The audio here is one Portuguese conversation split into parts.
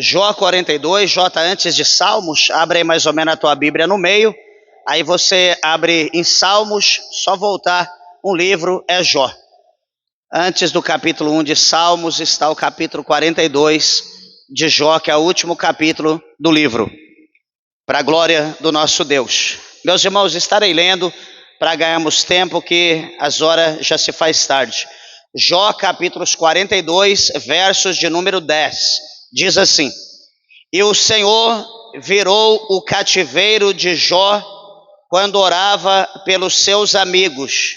Jó 42, Jó tá antes de Salmos, abre aí mais ou menos a tua Bíblia no meio, aí você abre em Salmos, só voltar um livro, é Jó. Antes do capítulo 1 de Salmos está o capítulo 42 de Jó, que é o último capítulo do livro, para a glória do nosso Deus. Meus irmãos, estarei lendo para ganharmos tempo, que as horas já se faz tarde. Jó capítulos 42, versos de número 10, diz assim: E o Senhor virou o cativeiro de Jó quando orava pelos seus amigos,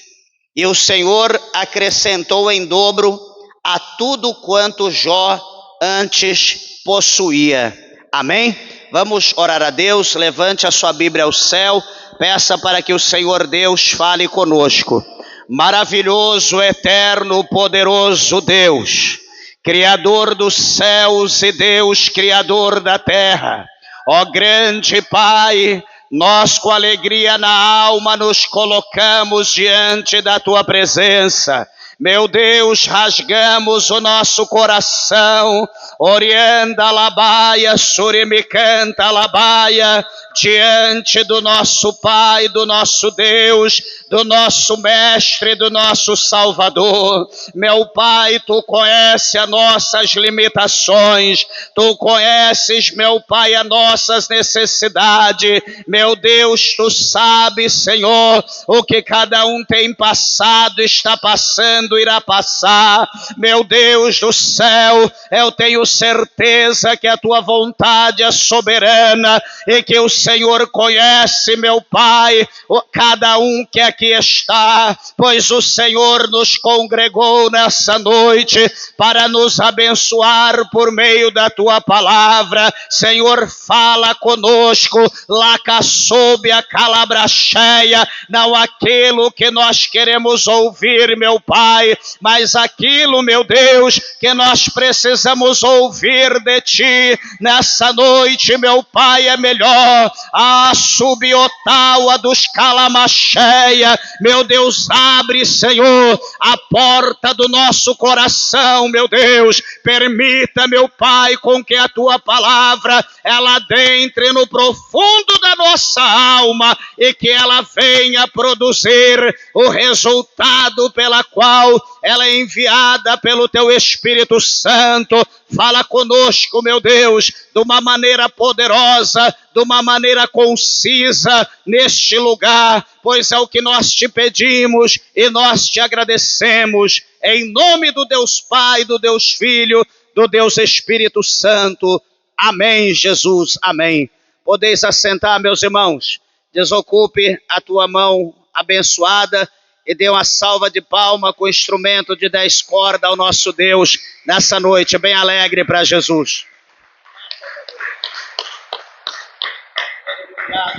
e o Senhor acrescentou em dobro a tudo quanto Jó antes possuía. Amém? Vamos orar a Deus. Levante a sua Bíblia ao céu, peça para que o Senhor Deus fale conosco. Maravilhoso, eterno, poderoso Deus, Criador dos céus e Deus, Criador da terra, ó grande Pai, nós com alegria na alma nos colocamos diante da Tua presença. Meu Deus, rasgamos o nosso coração, orienda labaia, surimicanta labaia, diante do nosso Pai, do nosso Deus, do nosso Mestre, do nosso Salvador. Meu Pai, Tu conheces as nossas limitações, Tu conheces, meu Pai, as nossas necessidades. Meu Deus, Tu sabes, Senhor, o que cada um tem passado, está passando, irá passar. Meu Deus do céu, eu tenho certeza que a Tua vontade é soberana e que o Senhor conhece, meu Pai, cada um que aqui está, pois o Senhor nos congregou nessa noite para nos abençoar por meio da Tua palavra. Senhor, fala conosco, laca sob a calabra cheia, não aquilo que nós queremos ouvir, meu Pai, mas aquilo, meu Deus, que nós precisamos ouvir de Ti nessa noite, meu Pai, é melhor. A subiotaua dos calamacheia, meu Deus, abre, Senhor, a porta do nosso coração, meu Deus, permita, meu Pai, com que a Tua palavra, ela adentre no profundo da nossa alma e que ela venha produzir o resultado pela qual ela é enviada pelo Teu Espírito Santo. Fala conosco, meu Deus, de uma maneira poderosa, de uma maneira concisa neste lugar, pois é o que nós Te pedimos e nós Te agradecemos, em nome do Deus Pai, do Deus Filho, do Deus Espírito Santo. Amém, Jesus, amém. Podeis assentar, meus irmãos. Desocupe a tua mão abençoada e dê uma salva de palma com instrumento de 10 cordas ao nosso Deus nessa noite, bem alegre para Jesus.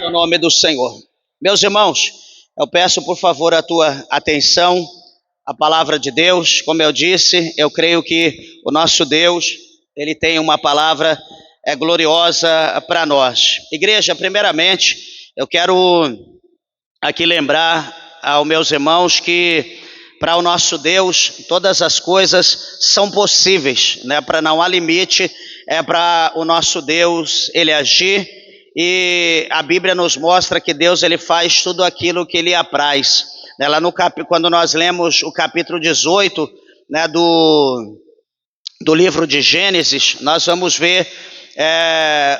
No nome do Senhor. Meus irmãos, eu peço por favor a tua atenção à palavra de Deus. Como eu disse, eu creio que o nosso Deus, Ele tem uma palavra gloriosa para nós. Igreja, primeiramente, eu quero aqui lembrar aos meus irmãos que para o nosso Deus todas as coisas são possíveis, né? Para não há limite, é para o nosso Deus Ele agir, e a Bíblia nos mostra que Deus Ele faz tudo aquilo que Ele apraz. Lá no quando nós lemos o capítulo 18, né, do livro de Gênesis, nós vamos ver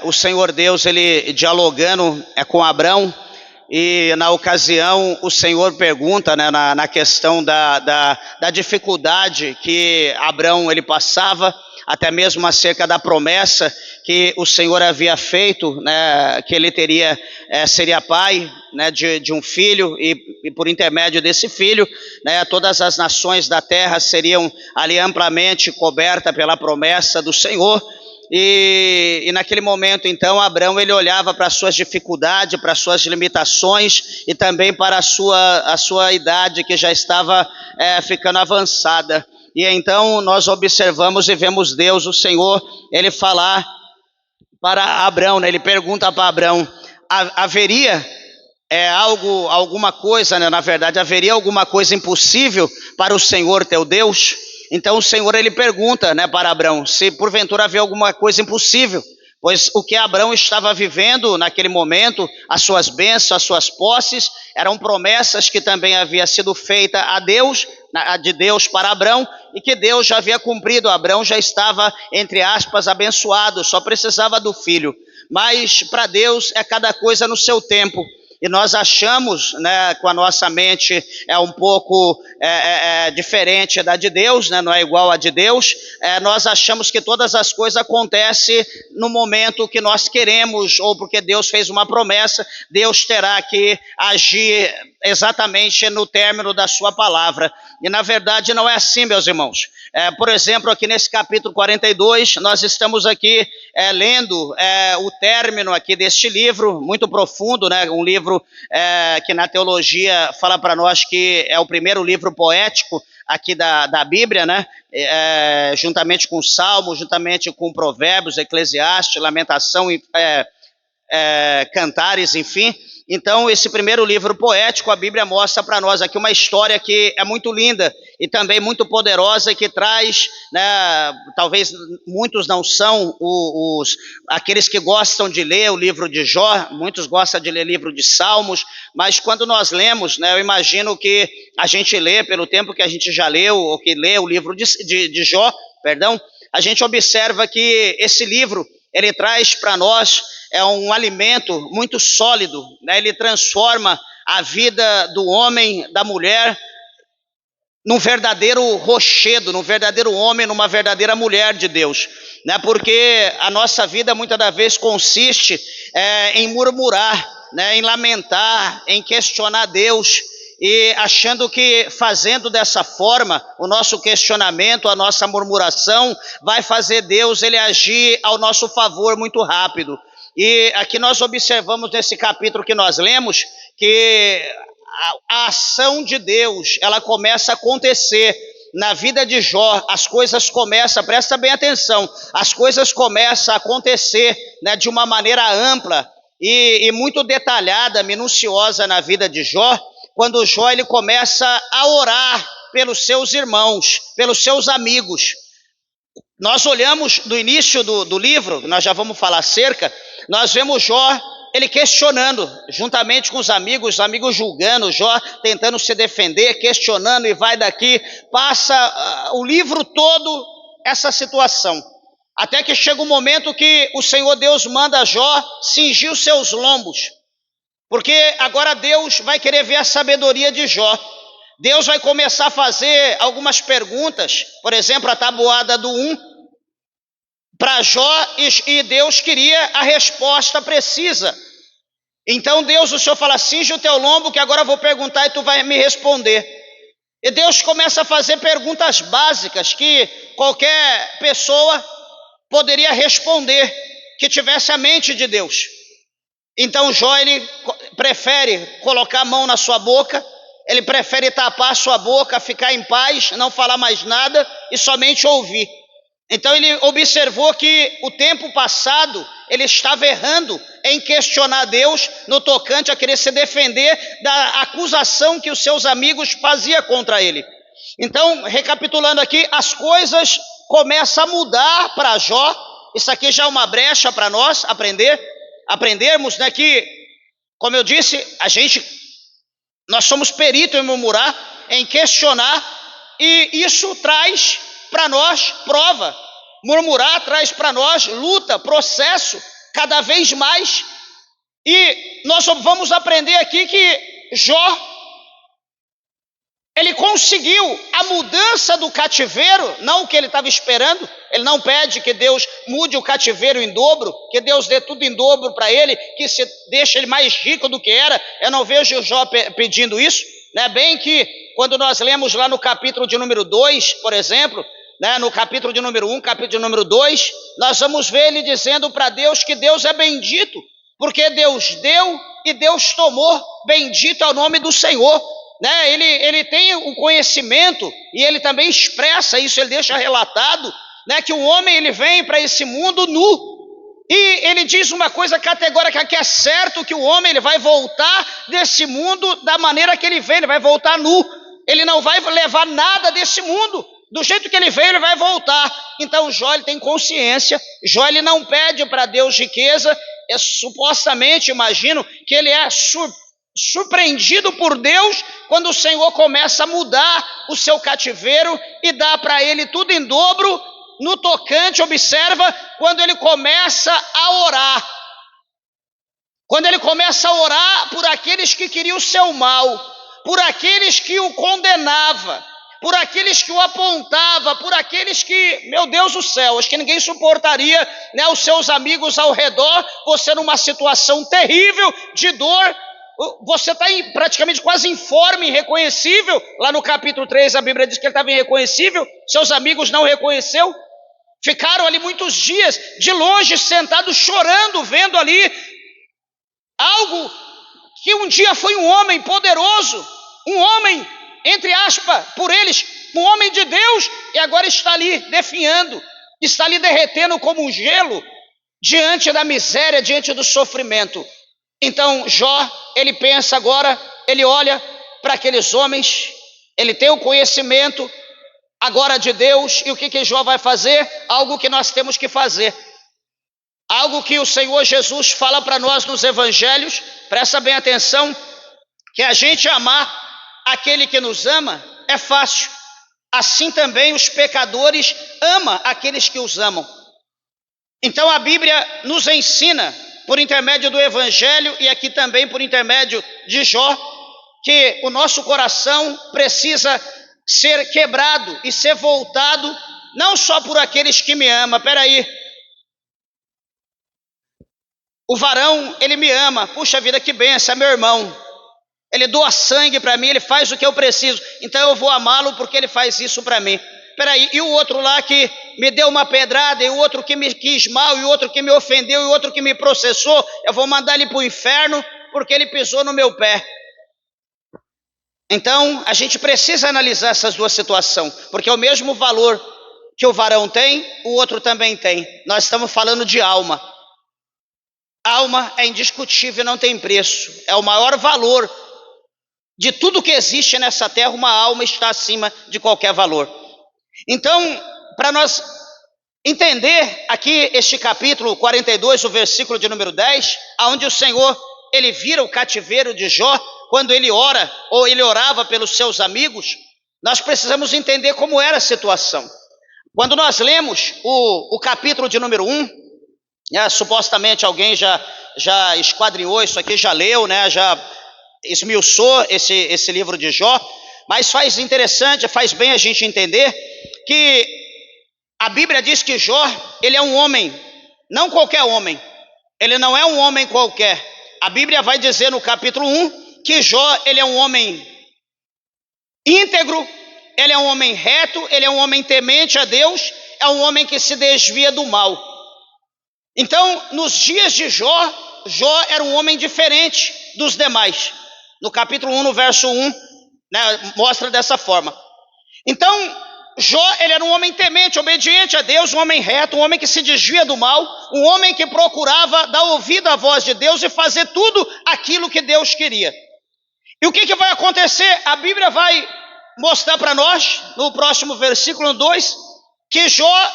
o Senhor Deus Ele dialogando com Abrão. E na ocasião o Senhor pergunta, né, na questão da dificuldade que Abrão ele passava, até mesmo acerca da promessa que o Senhor havia feito, né, que ele seria pai, né, de um filho, e por intermédio desse filho, né, todas as nações da terra seriam ali amplamente cobertas pela promessa do Senhor. E naquele momento, então, Abrão ele olhava para as suas dificuldades, para as suas limitações e também para a sua idade que já estava ficando avançada. E então nós observamos e vemos Deus, o Senhor, Ele falar para Abrão, né? Ele pergunta para Abrão, haveria alguma coisa, né? Na verdade, haveria alguma coisa impossível para o Senhor teu Deus? Então o Senhor ele pergunta, né, para Abrão se porventura havia alguma coisa impossível, pois o que Abrão estava vivendo naquele momento, as suas bênçãos, as suas posses, eram promessas que também havia sido feita a Deus, de Deus para Abrão, e que Deus já havia cumprido. Abrão já estava, entre aspas, abençoado, só precisava do filho. Mas para Deus é cada coisa no seu tempo. E nós achamos, né, com a nossa mente é um pouco diferente da de Deus, né, não é igual a de Deus, nós achamos que todas as coisas acontecem no momento que nós queremos, ou porque Deus fez uma promessa, Deus terá que agir exatamente no término da sua palavra. E na verdade não é assim, meus irmãos. Por exemplo, aqui nesse capítulo 42, nós estamos aqui lendo o término aqui deste livro, muito profundo, né? Um livro que na teologia fala para nós que é o primeiro livro poético aqui da Bíblia, né? Juntamente com Salmos, juntamente com Provérbios, Eclesiastes, Lamentação, Cantares, enfim. Então, esse primeiro livro poético, a Bíblia mostra para nós aqui uma história que é muito linda e também muito poderosa e que traz, né, talvez muitos não são aqueles que gostam de ler o livro de Jó, muitos gostam de ler o livro de Salmos, mas quando nós lemos, né, eu imagino que a gente lê, pelo tempo que a gente já leu, ou que lê o livro de Jó, perdão, a gente observa que esse livro, ele traz para nós um alimento muito sólido, né? Ele transforma a vida do homem, da mulher, num verdadeiro rochedo, num verdadeiro homem, numa verdadeira mulher de Deus, né? Porque a nossa vida muitas das vezes consiste em murmurar, né? Em lamentar, em questionar Deus, e achando que fazendo dessa forma, o nosso questionamento, a nossa murmuração, vai fazer Deus ele agir ao nosso favor muito rápido. E aqui nós observamos nesse capítulo que nós lemos, que a ação de Deus, ela começa a acontecer na vida de Jó, as coisas começam, presta bem atenção, as coisas começam a acontecer, né, de uma maneira ampla e muito detalhada, minuciosa na vida de Jó, quando Jó ele começa a orar pelos seus irmãos, pelos seus amigos. Nós olhamos do início do livro, nós já vamos falar acerca, nós vemos Jó, ele questionando, juntamente com os amigos julgando, Jó tentando se defender, questionando e vai daqui, passa o livro todo essa situação. Até que chega um momento que o Senhor Deus manda Jó cingir os seus lombos, porque agora Deus vai querer ver a sabedoria de Jó. Deus vai começar a fazer algumas perguntas, por exemplo, a tabuada do 1, para Jó, e Deus queria a resposta precisa. Então Deus, o Senhor fala, cinge o teu lombo que agora eu vou perguntar e tu vai me responder. E Deus começa a fazer perguntas básicas que qualquer pessoa poderia responder, que tivesse a mente de Deus. Então Jó, ele prefere colocar a mão na sua boca, ele prefere tapar a sua boca, ficar em paz, não falar mais nada e somente ouvir. Então ele observou que o tempo passado ele estava errando em questionar Deus no tocante a querer se defender da acusação que os seus amigos faziam contra ele. Então, recapitulando aqui, as coisas começam a mudar para Jó. Isso aqui já é uma brecha para nós aprendermos, né, que, como eu disse, nós somos peritos em murmurar, em questionar, e isso traz para nós prova. Murmurar traz para nós luta, processo, cada vez mais. E nós vamos aprender aqui que Jó, ele conseguiu a mudança do cativeiro, não o que ele estava esperando. Ele não pede que Deus mude o cativeiro em dobro, que Deus dê tudo em dobro para ele, que se deixe ele mais rico do que era. Eu não vejo Jó pedindo isso, né? Bem que quando nós lemos lá no capítulo de número 2, por exemplo, né, no capítulo de número 1, capítulo de número 2, nós vamos ver ele dizendo para Deus que Deus é bendito, porque Deus deu e Deus tomou, bendito é o nome do Senhor. Né? Ele tem o conhecimento e ele também expressa isso, ele deixa relatado, né, que o homem ele vem para esse mundo nu. E ele diz uma coisa categórica, que é certo que o homem ele vai voltar desse mundo da maneira que ele veio, ele vai voltar nu. Ele não vai levar nada desse mundo. Do jeito que ele veio, ele vai voltar. Então Jó ele tem consciência. Jó ele não pede para Deus riqueza. Supostamente, imagino, que ele é surpreendido por Deus quando o Senhor começa a mudar o seu cativeiro e dá para ele tudo em dobro. No tocante, observa, quando ele começa a orar. Quando ele começa a orar por aqueles que queriam o seu mal, por aqueles que o condenavam, por aqueles que o apontavam, por aqueles que, meu Deus do céu, acho que ninguém suportaria, né, os seus amigos ao redor, você numa situação terrível de dor, você está praticamente quase informe, irreconhecível. Lá no capítulo 3 a Bíblia diz que ele estava irreconhecível, seus amigos não reconheceu, ficaram ali muitos dias, de longe, sentados, chorando, vendo ali algo que um dia foi um homem poderoso, um homem, entre aspas, por eles, um homem de Deus, e agora está ali definhando, está ali derretendo como um gelo, diante da miséria, diante do sofrimento. Então Jó, ele pensa agora, ele olha para aqueles homens, ele tem o conhecimento agora de Deus, e o que Jó vai fazer? Algo que nós temos que fazer. Algo que o Senhor Jesus fala para nós nos evangelhos, presta bem atenção, que a gente amar aquele que nos ama é fácil. Assim também os pecadores amam aqueles que os amam. Então a Bíblia nos ensina, por intermédio do evangelho e aqui também por intermédio de Jó, que o nosso coração precisa ser quebrado e ser voltado não só por aqueles que me amam. Peraí, o varão, ele me ama, puxa vida, que benção, é meu irmão, ele doa sangue para mim, ele faz o que eu preciso, então eu vou amá-lo porque ele faz isso para mim. Peraí, e o outro lá que me deu uma pedrada, e o outro que me quis mal, e o outro que me ofendeu, e o outro que me processou, eu vou mandar ele para o inferno porque ele pisou no meu pé. Então a gente precisa analisar essas duas situações, porque é o mesmo valor que o varão tem, o outro também tem. Nós estamos falando de alma. Alma é indiscutível, não tem preço, é o maior valor de tudo que existe nessa terra. Uma alma está acima de qualquer valor. Então, para nós entender aqui este capítulo 42, o versículo de número 10, onde o Senhor, ele vira o cativeiro de Jó, quando ele ora, ou ele orava pelos seus amigos, nós precisamos entender como era a situação. Quando nós lemos o capítulo de número 1, supostamente alguém já esquadrinhou isso aqui, já leu, né, já esmiuçou esse livro de Jó, mas faz bem a gente entender que a Bíblia diz que Jó, ele é um homem, não qualquer homem, ele não é um homem qualquer. A Bíblia vai dizer no capítulo 1 que Jó, ele é um homem íntegro, ele é um homem reto, ele é um homem temente a Deus, é um homem que se desvia do mal. Então, nos dias de Jó, Jó era um homem diferente dos demais. No capítulo 1, no verso 1, né, mostra dessa forma. Então, Jó, ele era um homem temente, obediente a Deus, um homem reto, um homem que se desvia do mal, um homem que procurava dar ouvido à voz de Deus e fazer tudo aquilo que Deus queria. E o que vai acontecer? A Bíblia vai mostrar para nós, no próximo versículo 2, que Jó,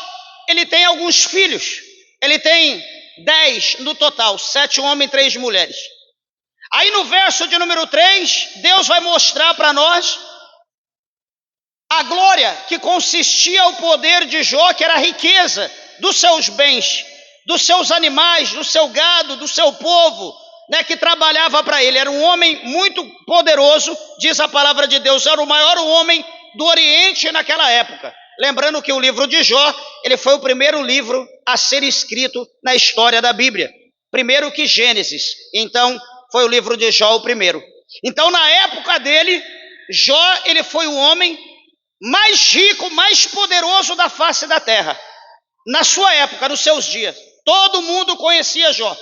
ele tem alguns filhos. Ele tem 10 no total, 7 homens e 3 mulheres. Aí no verso de número 3, Deus vai mostrar para nós a glória que consistia o poder de Jó, que era a riqueza dos seus bens, dos seus animais, do seu gado, do seu povo, né, que trabalhava para ele. Era um homem muito poderoso, diz a palavra de Deus, era o maior homem do Oriente naquela época. Lembrando que o livro de Jó, ele foi o primeiro livro a ser escrito na história da Bíblia. Primeiro que Gênesis, então foi o livro de Jó o primeiro. Então na época dele, Jó, ele foi o homem mais rico, mais poderoso da face da terra. Na sua época, nos seus dias, todo mundo conhecia Jó.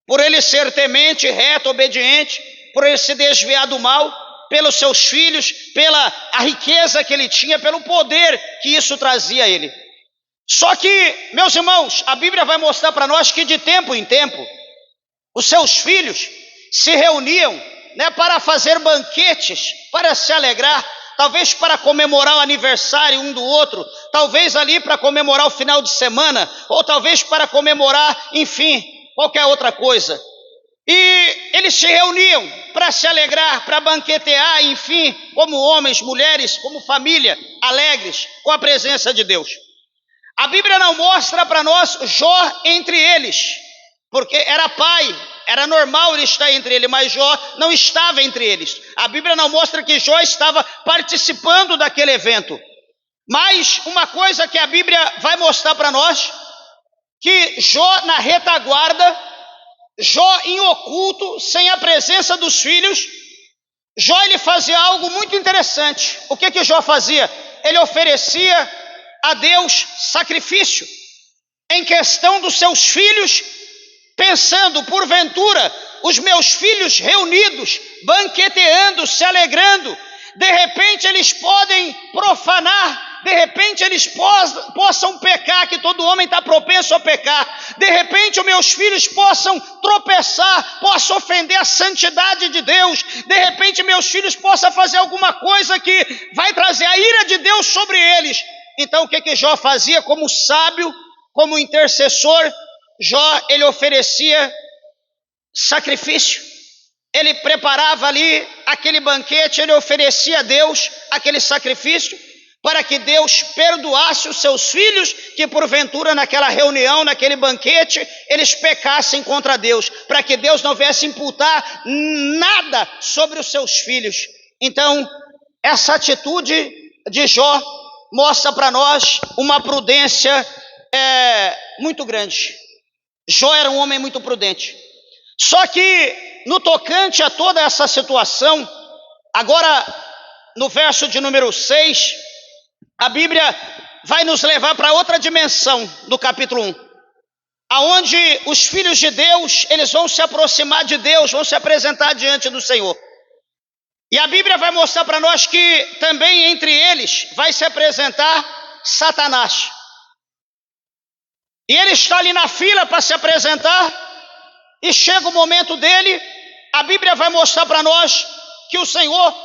Por ele ser temente, reto, obediente, por ele se desviar do mal, pelos seus filhos, pela a riqueza que ele tinha, pelo poder que isso trazia a ele. Só que, meus irmãos, a Bíblia vai mostrar para nós que de tempo em tempo, os seus filhos se reuniam, né, para fazer banquetes, para se alegrar, talvez para comemorar o aniversário um do outro, talvez ali para comemorar o final de semana, ou talvez para comemorar, enfim, qualquer outra coisa. E eles se reuniam para se alegrar, para banquetear, enfim, como homens, mulheres, como família, alegres com a presença de Deus. A Bíblia não mostra para nós Jó entre eles, porque era pai, era normal ele estar entre eles, mas Jó não estava entre eles. A Bíblia não mostra que Jó estava participando daquele evento. Mas uma coisa que a Bíblia vai mostrar para nós, que Jó na retaguarda, Jó em oculto, sem a presença dos filhos, Jó ele fazia algo muito interessante. O que Jó fazia? Ele oferecia a Deus sacrifício em questão dos seus filhos, pensando, porventura, os meus filhos reunidos, banqueteando, se alegrando, de repente eles podem profanar, de repente eles possam pecar, que todo homem está propenso a pecar, de repente os meus filhos possam tropeçar, possam ofender a santidade de Deus, de repente meus filhos possam fazer alguma coisa que vai trazer a ira de Deus sobre eles. Então o que Jó fazia como sábio, como intercessor? Jó, ele oferecia sacrifício, ele preparava ali aquele banquete, ele oferecia a Deus aquele sacrifício, para que Deus perdoasse os seus filhos, que porventura naquela reunião, naquele banquete, eles pecassem contra Deus, para que Deus não viesse imputar nada sobre os seus filhos. Então, essa atitude de Jó mostra para nós uma prudência muito grande. Jó era um homem muito prudente. Só que no tocante a toda essa situação, agora no verso de número 6, a Bíblia vai nos levar para outra dimensão do capítulo 1, aonde os filhos de Deus, eles vão se aproximar de Deus, vão se apresentar diante do Senhor. E a Bíblia vai mostrar para nós que também entre eles vai se apresentar Satanás. E ele está ali na fila para se apresentar, e chega o momento dele, a Bíblia vai mostrar para nós que o Senhor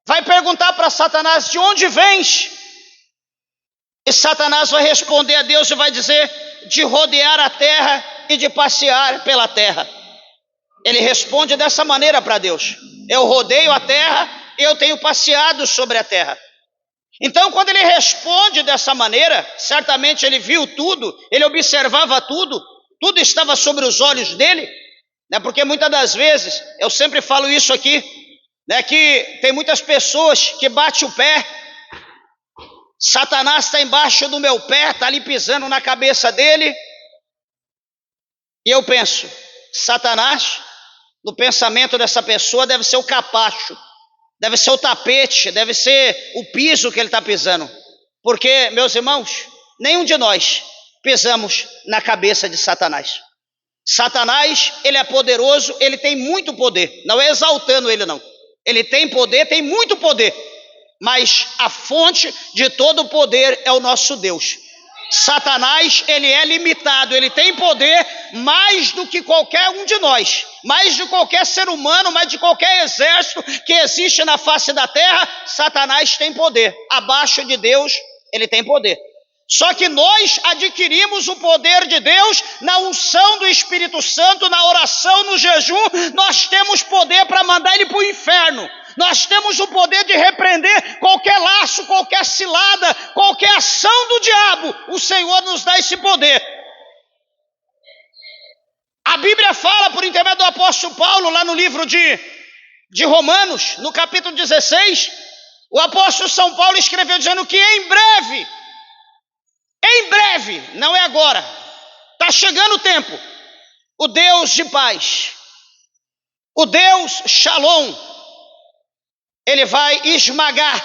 vai perguntar para Satanás: de onde vens? E Satanás vai responder a Deus e vai dizer: de rodear a terra e de passear pela terra. Ele responde dessa maneira para Deus: eu rodeio a terra e eu tenho passeado sobre a terra. Então, quando ele responde dessa maneira, certamente ele viu tudo, ele observava tudo, tudo estava sobre os olhos dele, né? Porque muitas das vezes, eu sempre falo isso aqui, né, que tem muitas pessoas que batem o pé, Satanás está embaixo do meu pé, está ali pisando na cabeça dele, e eu penso, Satanás, no pensamento dessa pessoa, deve ser o capacho, deve ser o tapete, deve ser o piso que ele está pisando. Porque, meus irmãos, nenhum de nós pisamos na cabeça de Satanás. Satanás, ele é poderoso, ele tem muito poder, não é exaltando ele não. Ele tem poder, tem muito poder, mas a fonte de todo o poder é o nosso Deus. Satanás, ele é limitado, ele tem poder mais do que qualquer um de nós, mais de qualquer ser humano, mais de qualquer exército que existe na face da terra. Satanás tem poder, abaixo de Deus ele tem poder. Só que nós adquirimos o poder de Deus na unção do Espírito Santo, na oração, no jejum. Nós temos poder para mandar ele para o inferno. Nós temos o poder de repreender qualquer laço, qualquer cilada, qualquer ação do diabo. O Senhor nos dá esse poder. A Bíblia fala, por intermédio do apóstolo Paulo, lá no livro de Romanos, no capítulo 16, o apóstolo São Paulo escreveu dizendo que em breve, não é agora, está chegando o tempo, o Deus de paz, o Deus Shalom, ele vai esmagar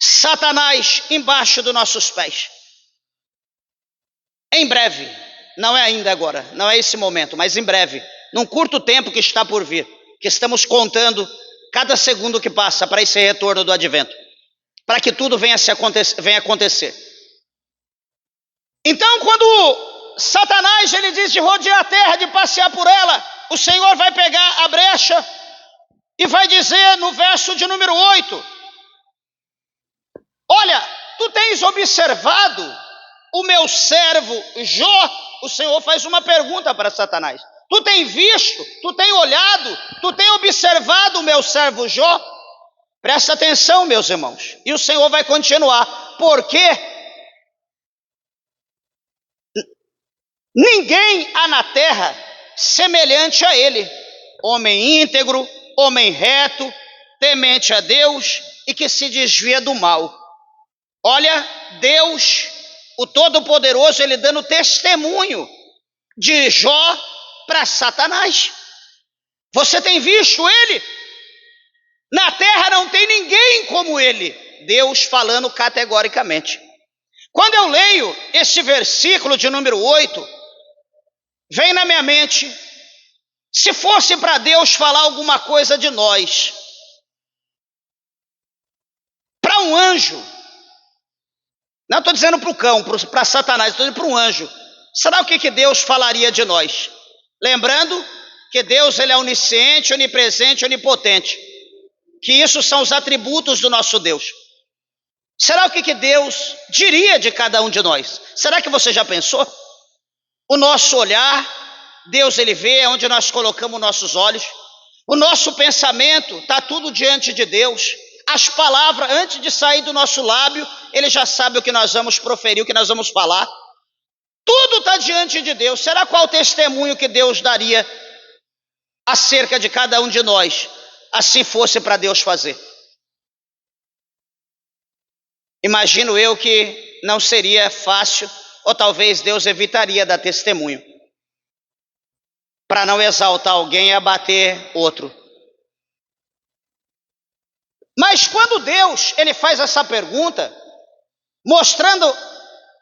Satanás embaixo dos nossos pés. Em breve, não é ainda agora, não é esse momento, mas em breve, num curto tempo que está por vir, que estamos contando cada segundo que passa para esse retorno do advento, para que tudo venha acontecer. Então, quando Satanás ele diz de rodear a terra, de passear por ela, o Senhor vai pegar a brecha e vai dizer no verso de número 8, olha, tu tens observado o meu servo Jó? O Senhor faz uma pergunta para Satanás. Tu tem visto, tu tem olhado, tu tem observado o meu servo Jó? Presta atenção, meus irmãos. E o Senhor vai continuar. Porque ninguém há na terra semelhante a ele. Homem íntegro, homem reto, temente a Deus e que se desvia do mal. Olha, Deus, o Todo-Poderoso, ele dando testemunho de Jó para Satanás. Você tem visto ele? Na terra não tem ninguém como ele. Deus falando categoricamente. Quando eu leio esse versículo de número 8, vem na minha mente, se fosse para Deus falar alguma coisa de nós, para um anjo, não estou dizendo para o cão, para Satanás, estou dizendo para um anjo, será o que Deus falaria de nós? Lembrando que Deus, ele é onisciente, onipresente, onipotente, que isso são os atributos do nosso Deus. Será o que Deus diria de cada um de nós? Será que você já pensou? O nosso olhar, Deus ele vê onde nós colocamos nossos olhos. O nosso pensamento está tudo diante de Deus. As palavras, antes de sair do nosso lábio, ele já sabe o que nós vamos proferir, o que nós vamos falar. Tudo está diante de Deus. Será qual o testemunho que Deus daria acerca de cada um de nós, assim fosse para Deus fazer? Imagino eu que não seria fácil, ou talvez Deus evitaria dar testemunho, para não exaltar alguém e abater outro. Mas quando Deus ele faz essa pergunta, mostrando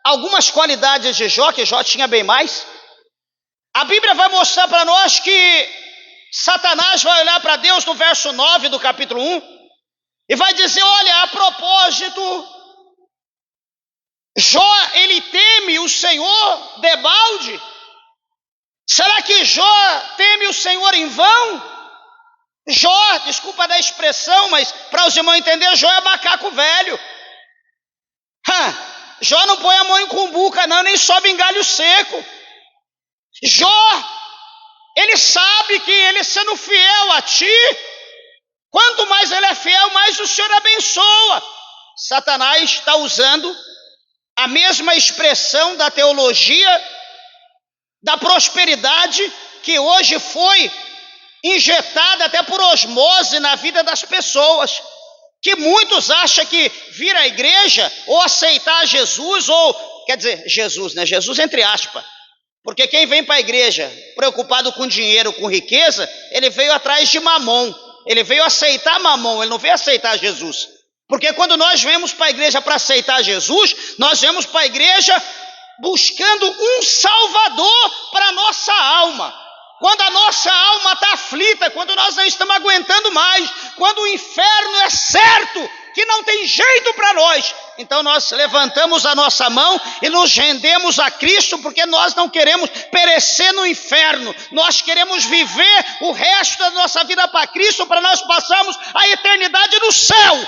algumas qualidades de Jó, que Jó tinha bem mais, a Bíblia vai mostrar para nós que Satanás vai olhar para Deus no verso 9 do capítulo 1 e vai dizer, olha, a propósito, Jó, ele teme o Senhor debalde? Será que Jó teme o Senhor em vão? Jó, desculpa da expressão, mas para os irmãos entenderem, Jó é macaco velho. Jó não põe a mão em cumbuca não, nem sobe em galho seco. Jó, ele sabe que ele sendo fiel a ti, quanto mais ele é fiel, mais o Senhor abençoa. Satanás está usando a mesma expressão da teologia da prosperidade que hoje foi injetada até por osmose na vida das pessoas, que muitos acham que vir à igreja ou aceitar Jesus, ou quer dizer, Jesus, né? Jesus entre aspas, porque quem vem para a igreja preocupado com dinheiro, com riqueza, ele veio atrás de mamon, ele veio aceitar mamon, ele não veio aceitar Jesus. Porque quando nós vemos para a igreja para aceitar Jesus, nós vemos para a igreja buscando um salvador para a nossa alma. Quando a nossa alma está aflita, quando nós não estamos aguentando mais, quando o inferno é certo que não tem jeito para nós, então nós levantamos a nossa mão e nos rendemos a Cristo, porque nós não queremos perecer no inferno, nós queremos viver o resto da nossa vida para Cristo, para nós passarmos a eternidade no céu.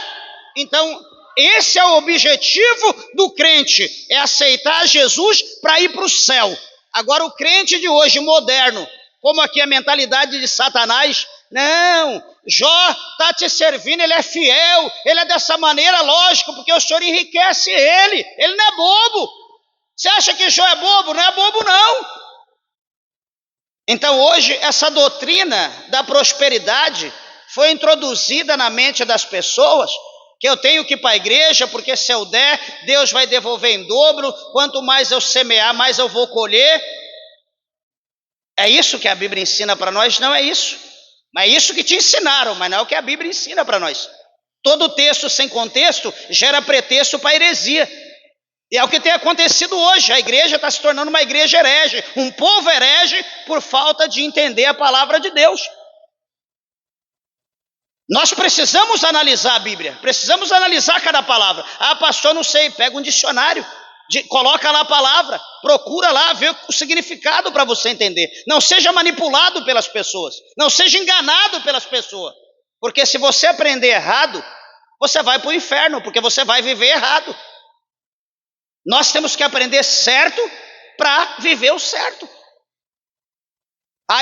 Então, esse é o objetivo do crente, é aceitar Jesus para ir para o céu. Agora, o crente de hoje, moderno, como aqui a mentalidade de Satanás, não, Jó está te servindo, ele é fiel, ele é dessa maneira, lógico, porque o Senhor enriquece ele não é bobo. Você acha que Jó é bobo? Não é bobo não. Então hoje essa doutrina da prosperidade foi introduzida na mente das pessoas, que eu tenho que ir para a igreja, porque se eu der, Deus vai devolver em dobro, quanto mais eu semear, mais eu vou colher. É isso que a Bíblia ensina para nós? Não é isso. Mas é isso que te ensinaram, mas não é o que a Bíblia ensina para nós. Todo texto sem contexto gera pretexto para heresia. E é o que tem acontecido hoje. A igreja está se tornando uma igreja herege, um povo herege por falta de entender a palavra de Deus. Nós precisamos analisar a Bíblia, precisamos analisar cada palavra. Ah, pastor, não sei, pega um dicionário, coloca lá a palavra, procura lá, vê o significado para você entender. Não seja manipulado pelas pessoas, não seja enganado pelas pessoas. Porque se você aprender errado, você vai para o inferno, porque você vai viver errado. Nós temos que aprender certo para viver o certo.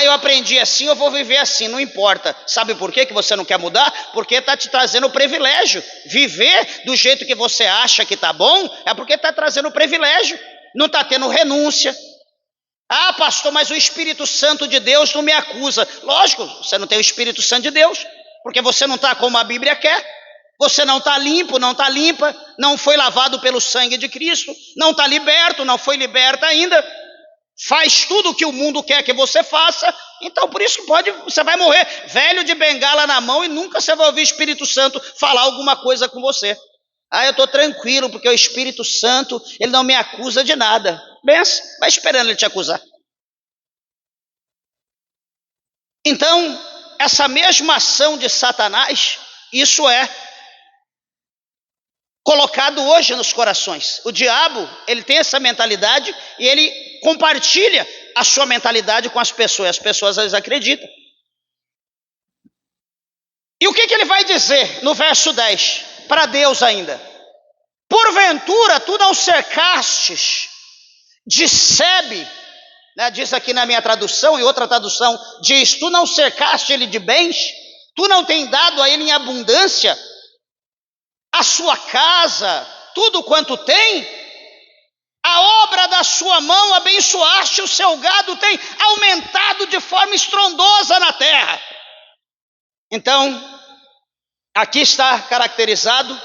Eu aprendi assim, eu vou viver assim, não importa. Sabe por que você não quer mudar? Porque está te trazendo o privilégio. Viver do jeito que você acha que está bom, é porque está trazendo o privilégio. Não está tendo renúncia. Pastor, mas o Espírito Santo de Deus não me acusa. Lógico, você não tem o Espírito Santo de Deus, porque você não está como a Bíblia quer. Você não está limpo, não está limpa, não foi lavado pelo sangue de Cristo, não está liberto, não foi liberta ainda. Faz tudo o que o mundo quer que você faça, então por isso você vai morrer velho de bengala na mão e nunca você vai ouvir o Espírito Santo falar alguma coisa com você. Eu estou tranquilo, porque o Espírito Santo, ele não me acusa de nada. Benção, vai esperando ele te acusar. Então, essa mesma ação de Satanás, isso é colocado hoje nos corações. O diabo, ele tem essa mentalidade e ele compartilha a sua mentalidade com as pessoas. As pessoas às vezes acreditam. E o que ele vai dizer no verso 10? Para Deus ainda. Porventura tu não cercastes de sebe, né? Diz aqui na minha tradução, e outra tradução diz, tu não cercaste ele de bens? Tu não tem dado a ele em abundância a sua casa, tudo quanto tem? A obra da sua mão abençoaste, o seu gado tem aumentado de forma estrondosa na terra. Então, aqui está caracterizado,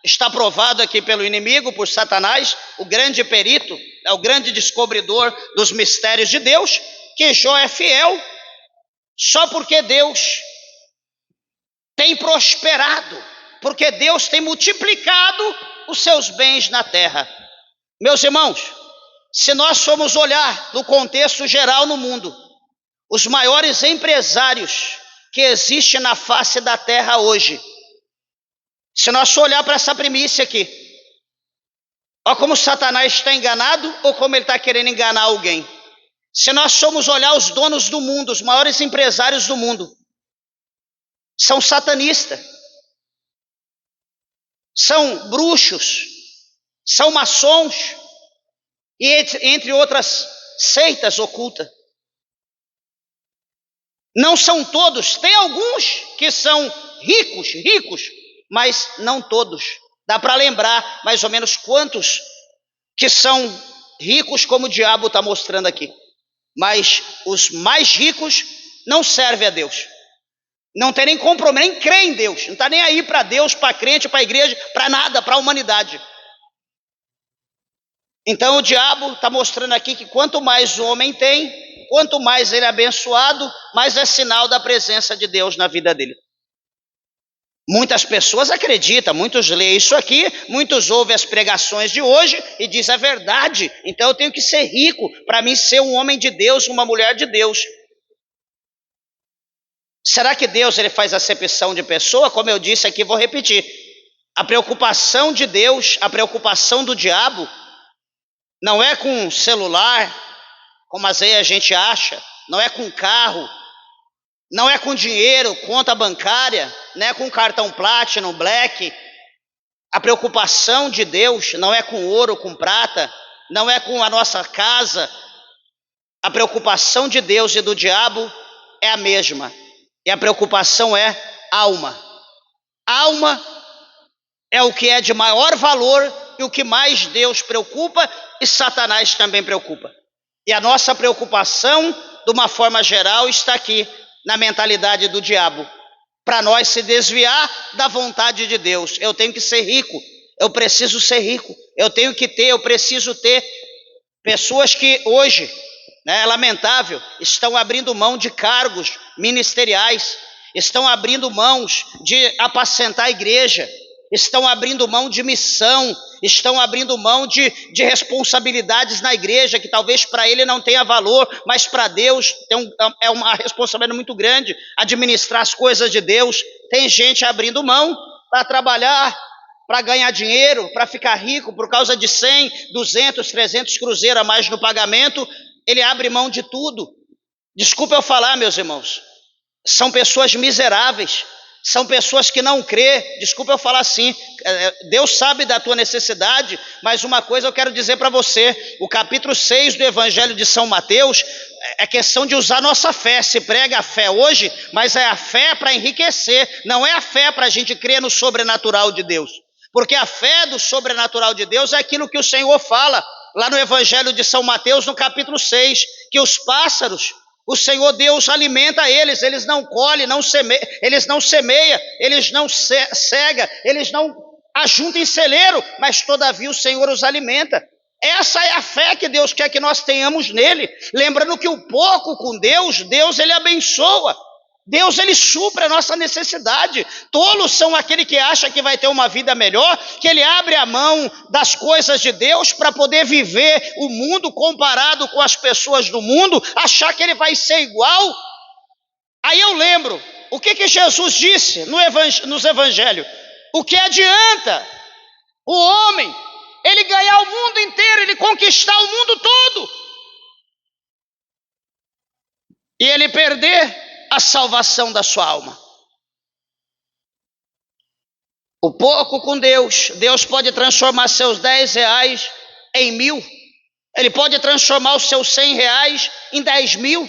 está provado aqui pelo inimigo, por Satanás, o grande perito, o grande descobridor dos mistérios de Deus, que Jó é fiel, só porque Deus tem prosperado, porque Deus tem multiplicado os seus bens na terra. Meus irmãos, se nós formos olhar no contexto geral no mundo, os maiores empresários que existem na face da terra hoje, se nós for olhar para essa primícia aqui, olha como Satanás está enganado ou como ele está querendo enganar alguém. Se nós formos olhar os donos do mundo, os maiores empresários do mundo, são satanistas. São bruxos, são maçons, e entre outras seitas ocultas. Não são todos, tem alguns que são ricos, mas não todos. Dá para lembrar mais ou menos quantos que são ricos, como o diabo está mostrando aqui. Mas os mais ricos não servem a Deus. Não tem nem compromisso, nem crê em Deus. Não está nem aí para Deus, para crente, para a igreja, para nada, para a humanidade. Então o diabo está mostrando aqui que quanto mais o homem tem, quanto mais ele é abençoado, mais é sinal da presença de Deus na vida dele. Muitas pessoas acreditam, muitos leem isso aqui, muitos ouvem as pregações de hoje e dizem a verdade. Então eu tenho que ser rico para mim ser um homem de Deus, uma mulher de Deus. Será que Deus ele faz acepção de pessoa? Como eu disse aqui, vou repetir. A preocupação de Deus, a preocupação do diabo, não é com celular, como às vezes a gente acha, não é com carro, não é com dinheiro, conta bancária, não é com cartão Platinum, Black. A preocupação de Deus não é com ouro, com prata, não é com a nossa casa. A preocupação de Deus e do diabo é a mesma. E a preocupação é alma. Alma é o que é de maior valor e o que mais Deus preocupa e Satanás também preocupa. E a nossa preocupação, de uma forma geral, está aqui na mentalidade do diabo. Para nós se desviar da vontade de Deus. Eu tenho que ser rico, eu preciso ser rico, eu tenho que ter, eu preciso ter. Pessoas que hoje, é lamentável, estão abrindo mão de cargos ministeriais, estão abrindo mãos de apacentar a igreja, estão abrindo mão de missão, estão abrindo mão de responsabilidades na igreja, que talvez para ele não tenha valor, mas para Deus é uma responsabilidade muito grande, administrar as coisas de Deus. Tem gente abrindo mão para trabalhar, para ganhar dinheiro, para ficar rico, por causa de 100, 200, 300 cruzeiros a mais no pagamento, ele abre mão de tudo. Desculpa eu falar, meus irmãos, são pessoas miseráveis, São pessoas que não crê, desculpa eu falar assim, Deus sabe da tua necessidade, mas uma coisa eu quero dizer para você, o capítulo 6 do Evangelho de São Mateus, é questão de usar nossa fé, se prega a fé hoje, mas é a fé para enriquecer, não é a fé para a gente crer no sobrenatural de Deus, porque a fé do sobrenatural de Deus é aquilo que o Senhor fala, lá no Evangelho de São Mateus, no capítulo 6, que os pássaros, o Senhor Deus alimenta eles, eles não colhem, eles não semeiam, eles não cegam, eles não ajuntam em celeiro, mas todavia o Senhor os alimenta. Essa é a fé que Deus quer que nós tenhamos nele. Lembrando que o pouco com Deus, Deus ele abençoa. Deus ele supre a nossa necessidade. Tolos são aquele que acha que vai ter uma vida melhor, que ele abre a mão das coisas de Deus para poder viver o mundo comparado com as pessoas do mundo, achar que ele vai ser igual. Aí eu lembro, o que Jesus disse nos evangelhos? O que adianta o homem, ele ganhar o mundo inteiro, ele conquistar o mundo todo, e ele perder a salvação da sua alma? O pouco com Deus, Deus pode transformar seus 10 reais em 1.000, ele pode transformar os seus 100 reais em 10 mil,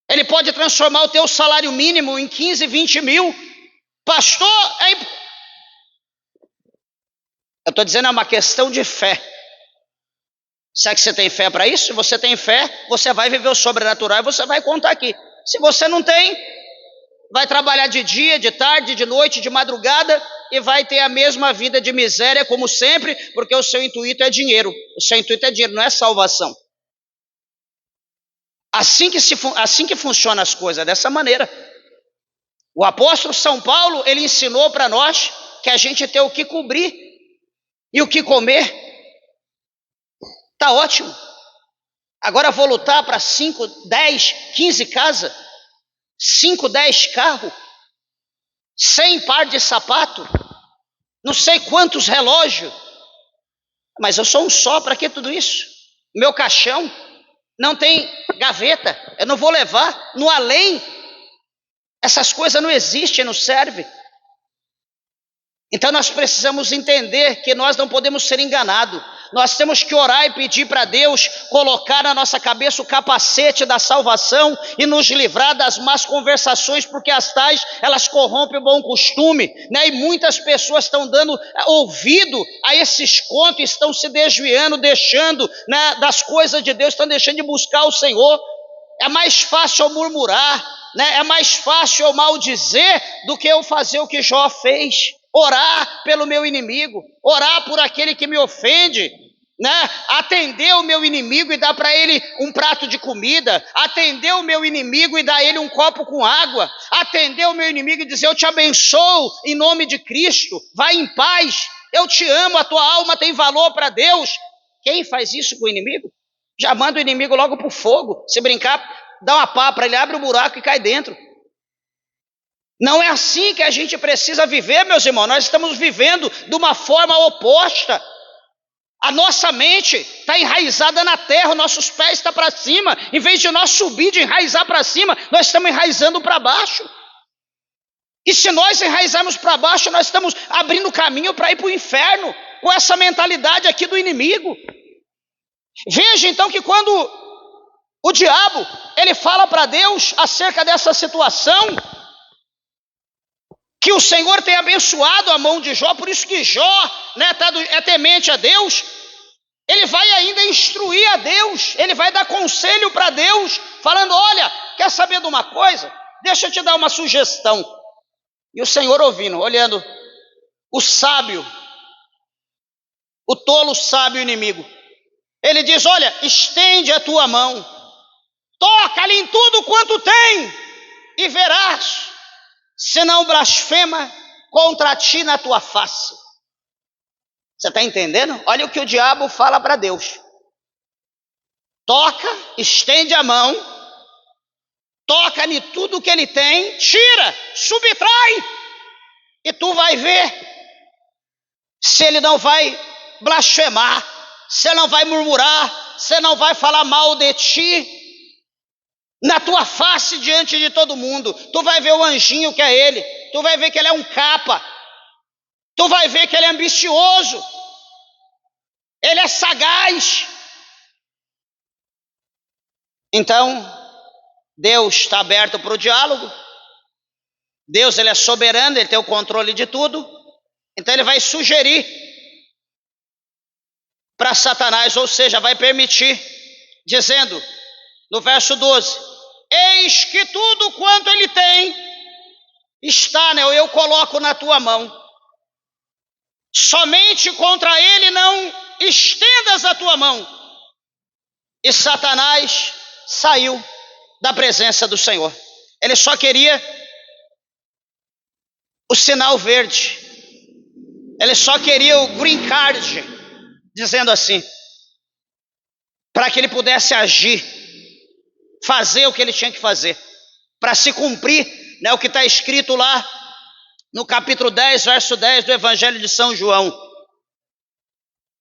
ele pode transformar o teu salário mínimo em 15, 20 mil. Pastor, eu estou dizendo, é uma questão de fé. Será que você tem fé para isso? Se você tem fé, você vai viver o sobrenatural e você vai contar aqui. Se você não tem, vai trabalhar de dia, de tarde, de noite, de madrugada e vai ter a mesma vida de miséria como sempre, porque o seu intuito é dinheiro. O seu intuito é dinheiro, não é salvação. Assim que funcionam as coisas, dessa maneira. O apóstolo São Paulo, ele ensinou para nós que a gente tem o que cobrir e o que comer. Tá ótimo. Agora vou lutar para 5, 10, 15 casas, 5, 10 carros, 100 par de sapato, não sei quantos relógios. Mas eu sou um só, para que tudo isso? Meu caixão não tem gaveta, eu não vou levar no além. Essas coisas não existem, não servem. Então nós precisamos entender que nós não podemos ser enganados. Nós temos que orar e pedir para Deus colocar na nossa cabeça o capacete da salvação e nos livrar das más conversações, porque as tais, elas corrompem o bom costume, né? E muitas pessoas estão dando ouvido a esses contos, estão se desviando, deixando, né, das coisas de Deus, estão deixando de buscar o Senhor. É mais fácil eu murmurar, né? É mais fácil eu maldizer do que eu fazer o que Jó fez. Orar pelo meu inimigo, orar por aquele que me ofende, né? Atender o meu inimigo e dar para ele um prato de comida, atender o meu inimigo e dar a ele um copo com água, atender o meu inimigo e dizer: eu te abençoo em nome de Cristo, vai em paz, eu te amo, a tua alma tem valor para Deus. Quem faz isso com o inimigo? Já manda o inimigo logo para o fogo. Se brincar, dá uma pá para ele, abre o buraco e cai dentro. Não é assim que a gente precisa viver, meus irmãos. Nós estamos vivendo de uma forma oposta. A nossa mente está enraizada na terra, os nossos pés estão para cima. Em vez de nós subir, de enraizar para cima, nós estamos enraizando para baixo. E se nós enraizarmos para baixo, nós estamos abrindo caminho para ir para o inferno, com essa mentalidade aqui do inimigo. Veja então que quando o diabo ele fala para Deus acerca dessa situação, que o Senhor tem abençoado a mão de Jó, por isso que Jó, né, é temente a Deus, ele vai ainda instruir a Deus, ele vai dar conselho para Deus, falando: olha, quer saber de uma coisa? Deixa eu te dar uma sugestão. E o Senhor ouvindo, olhando, o sábio, o tolo sábio inimigo, ele diz: olha, estende a tua mão, toca-lhe em tudo quanto tem, e verás, se não blasfema contra ti na tua face. Você está entendendo? Olha o que o diabo fala para Deus: toca, estende a mão, toca-lhe tudo que ele tem, tira, subtrai, e tu vai ver se ele não vai blasfemar, se ele não vai murmurar, se ele não vai falar mal de ti na tua face diante de todo mundo. Tu vai ver o anjinho que é ele, tu vai ver que ele é um capa, tu vai ver que ele é ambicioso, ele é sagaz. Então, Deus está aberto para o diálogo. Deus, ele é soberano, ele tem o controle de tudo. Então ele vai sugerir para Satanás, ou seja, vai permitir, dizendo no verso 12: eis que tudo quanto ele tem está, eu coloco na tua mão. Somente contra ele não estendas a tua mão. E Satanás saiu da presença do Senhor. Ele só queria o sinal verde. Ele só queria o green card, dizendo assim, para que ele pudesse agir, fazer o que ele tinha que fazer, para se cumprir, o que está escrito lá no capítulo 10, verso 10 do Evangelho de São João,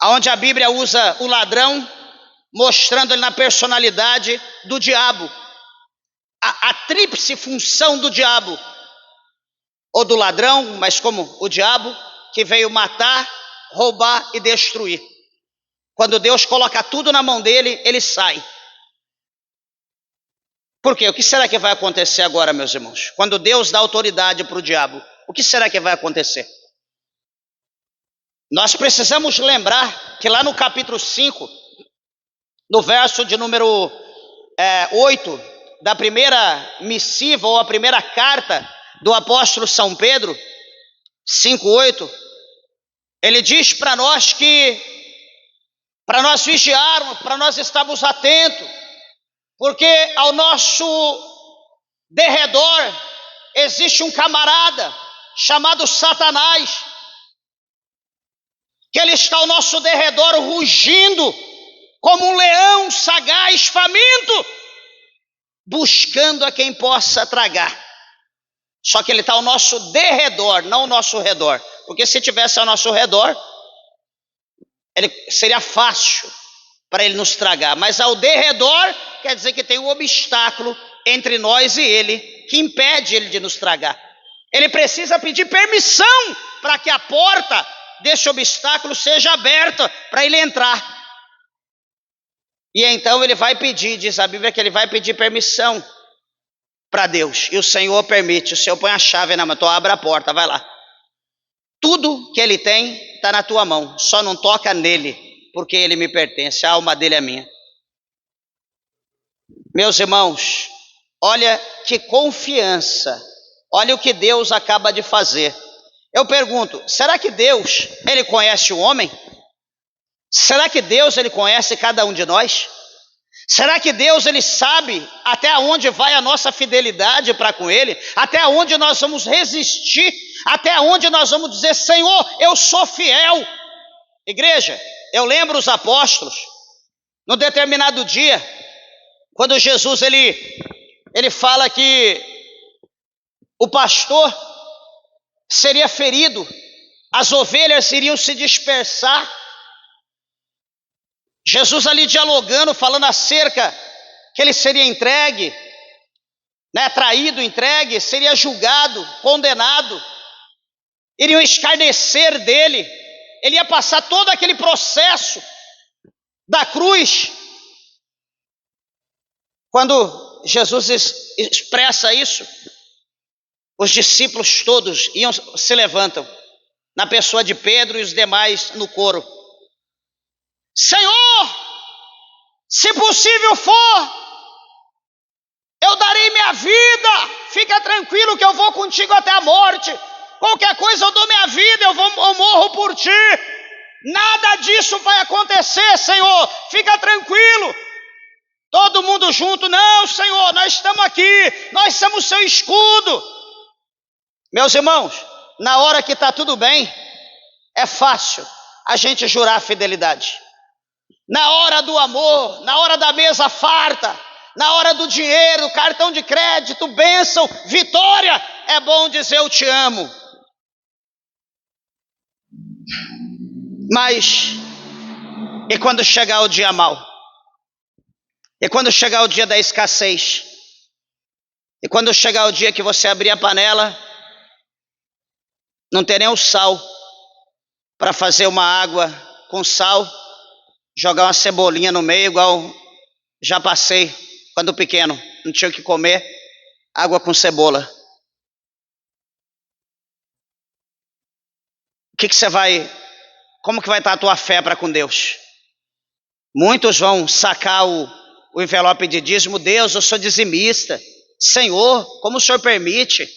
onde a Bíblia usa o ladrão, mostrando ele na personalidade do diabo, a tríplice função do diabo, ou do ladrão, mas como o diabo, que veio matar, roubar e destruir. Quando Deus coloca tudo na mão dele, ele sai. Por quê? O que será que vai acontecer agora, meus irmãos? Quando Deus dá autoridade para o diabo, o que será que vai acontecer? Nós precisamos lembrar que lá no capítulo 5, no verso de número 8, da primeira missiva ou a primeira carta do apóstolo São Pedro, 5:8, ele diz para nós que, para nós vigiarmos, para nós estarmos atentos, porque ao nosso derredor existe um camarada chamado Satanás, que ele está ao nosso derredor rugindo como um leão sagaz, faminto, buscando a quem possa tragar. Só que ele está ao nosso derredor, não ao nosso redor, porque se tivesse ao nosso redor, seria fácil para ele nos tragar, mas ao derredor quer dizer que tem um obstáculo entre nós e ele, que impede ele de nos tragar. Ele precisa pedir permissão para que a porta desse obstáculo seja aberta para ele entrar. E então ele vai pedir, diz a Bíblia que ele vai pedir permissão para Deus, e o Senhor permite. O Senhor põe a chave na mão, então abre a porta, vai lá. Tudo que ele tem está na tua mão, só não toca nele, porque ele me pertence, a alma dele é minha. Meus irmãos, olha que confiança, olha o que Deus acaba de fazer. Eu pergunto, será que Deus, ele conhece o homem? Será que Deus, ele conhece cada um de nós? Será que Deus, ele sabe até onde vai a nossa fidelidade para com ele? Até onde nós vamos resistir? Até onde nós vamos dizer, Senhor, eu sou fiel? Igreja, eu lembro os apóstolos, num determinado dia, quando Jesus, ele fala que o pastor seria ferido, as ovelhas iriam se dispersar. Jesus ali dialogando, falando acerca que ele seria entregue, traído, entregue, seria julgado, condenado, iriam escarnecer dele, ele ia passar todo aquele processo da cruz. Quando Jesus expressa isso, os discípulos todos se levantam, na pessoa de Pedro e os demais no coro. Senhor, se possível for, eu darei minha vida, fica tranquilo que eu vou contigo até a morte, qualquer coisa eu dou minha vida, eu morro por ti, nada disso vai acontecer, Senhor, fica tranquilo. Todo mundo junto, não, Senhor, nós estamos aqui, nós somos seu escudo. Meus irmãos, na hora que está tudo bem, é fácil a gente jurar fidelidade. Na hora do amor, na hora da mesa farta, na hora do dinheiro, cartão de crédito, bênção, vitória, é bom dizer eu te amo. Mas, e quando chegar o dia mau? E quando chegar o dia da escassez? E quando chegar o dia que você abrir a panela não tem nem o sal para fazer uma água com sal, jogar uma cebolinha no meio, igual já passei quando pequeno, não tinha o que comer, água com cebola. Como que vai estar a tua fé para com Deus? Muitos vão sacar o envelope de dízimo. Deus, eu sou dizimista. Senhor, como o Senhor permite?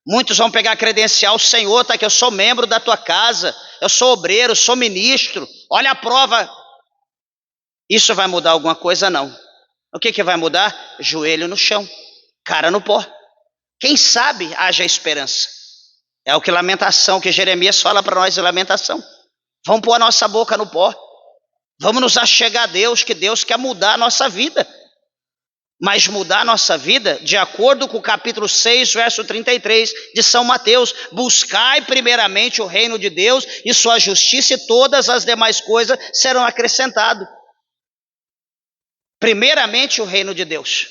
Muitos vão pegar a credencial. Senhor, tá aqui, eu sou membro da tua casa, eu sou obreiro, sou ministro, olha a prova. Isso vai mudar alguma coisa? Não. O que vai mudar? Joelho no chão, cara no pó. Quem sabe haja esperança. É o que Lamentação, que Jeremias fala para nós em Lamentação. Vamos pôr a nossa boca no pó. Vamos nos achegar a Deus, que Deus quer mudar a nossa vida. Mas mudar a nossa vida de acordo com o capítulo 6, verso 33 de São Mateus. Buscai primeiramente o reino de Deus e sua justiça, e todas as demais coisas serão acrescentadas. Primeiramente o reino de Deus.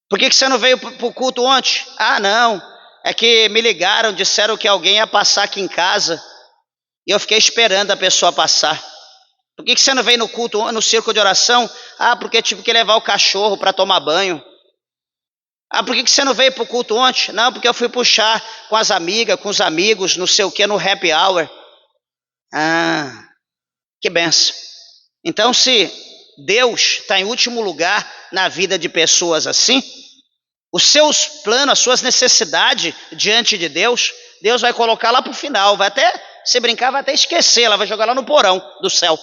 Por que você não veio para o culto ontem? Ah, não, é que me ligaram, disseram que alguém ia passar aqui em casa, e eu fiquei esperando a pessoa passar. Por que você não veio no culto, no círculo de oração? Ah, porque tive que levar o cachorro para tomar banho. Ah, por que você não veio para o culto ontem? Não, porque eu fui puxar com as amigas, com os amigos, não sei o que, no happy hour. Ah, que benção. Então, se Deus está em último lugar na vida de pessoas assim, os seus planos, as suas necessidades diante de Deus, Deus vai colocar lá para o final, vai até, se brincar, vai até esquecer, ela vai jogar lá no porão do céu.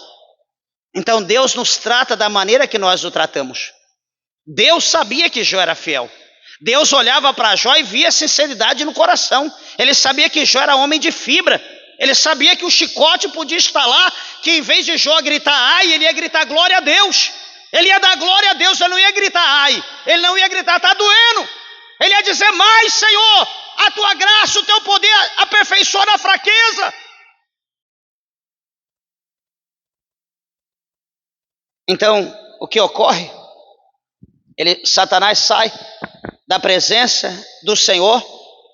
Então Deus nos trata da maneira que nós o tratamos. Deus sabia que Jó era fiel. Deus olhava para Jó e via sinceridade no coração. Ele sabia que Jó era homem de fibra. Ele sabia que o chicote podia estar lá, que em vez de Jó gritar ai, ele ia gritar glória a Deus. Ele ia dar glória a Deus, ele não ia gritar ai, ele não ia gritar está doendo. Ele ia dizer mais, Senhor, a tua graça, o teu poder aperfeiçoa na fraqueza. Então, o que ocorre? Satanás sai da presença do Senhor